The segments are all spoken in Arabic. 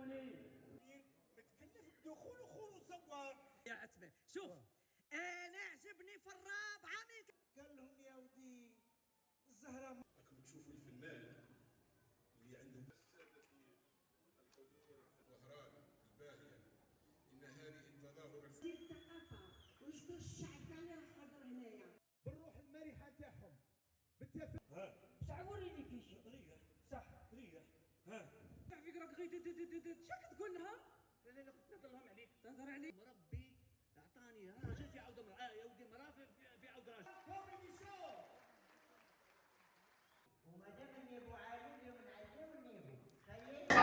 متكلف بدخول وخروج زوار يا عتبه شوف انا عجبني في الرابعه من قال لهم يا ودي الزهره راكم تشوفوا الفنان اللي عنده السادة الحضور وهران الباهية إن هذه التظاهرة الثقافه وشكون الشعب كاع اللي راح حاضر هنايا بالروح المرحه تاعهم بالتفاهم بصح وريني كيفاش ريح صح ريح ها فيك راك غير شاك تقول لها لا نهضرهم عليك تهضر عليك مربي اعطاني راجل في عود امراه يا ودي امراه في عود راجل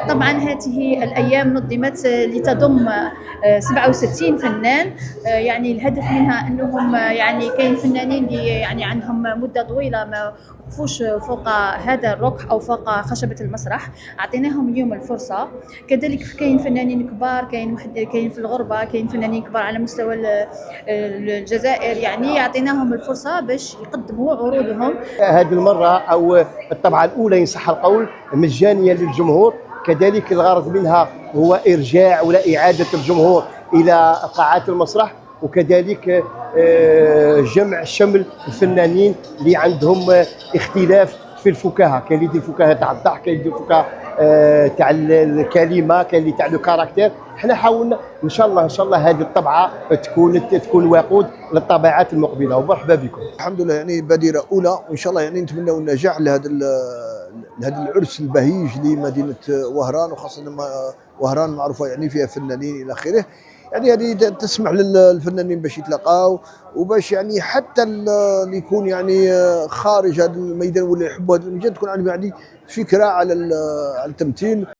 طبعا هذه الأيام نظمت لتضم 67 فنان. يعني الهدف منها أنهم يعني كاين فنانين اللي يعني عندهم مدة طويلة ما وقفوش فوق هذا الركح أو فوق خشبة المسرح، أعطيناهم اليوم الفرصة. كذلك كاين فنانين كبار، كاين في الغربة، كاين فنانين كبار على مستوى الجزائر، يعني أعطيناهم الفرصة باش يقدموا عروضهم. هذه المرة أو الطبعة الأولى إن صح القول مجانية للجمهور، كذلك الغرض منها هو إرجاع ولا إعادة الجمهور إلى قاعات المسرح، وكذلك جمع شمل الفنانين اللي عندهم اختلاف في الفكاهة. كاين اللي يدير فكاهة تاع الضحك، كاين اللي يدير فكاهة تاع الكلمة، كاين اللي تاع لو كاركتير. احنا حاولنا ان شاء الله هذه الطبعة تكون وقود للطبعات المقبلة، ومرحبا بكم. الحمد لله يعني بادرة أولى، وإن شاء الله يعني نتمنى النجاح لهذا العرس البهيج لمدينة وهران، وخاصة وهران معروفة يعني فيها فنانين إلى آخره. يعني هذه تسمح للفنانين باش يتلاقاو، وباش يعني حتى اللي يكون يعني خارج هذا الميدان ولا يحبوا هذا الميدان تكون عندهم يعني فكرة على التمثيل.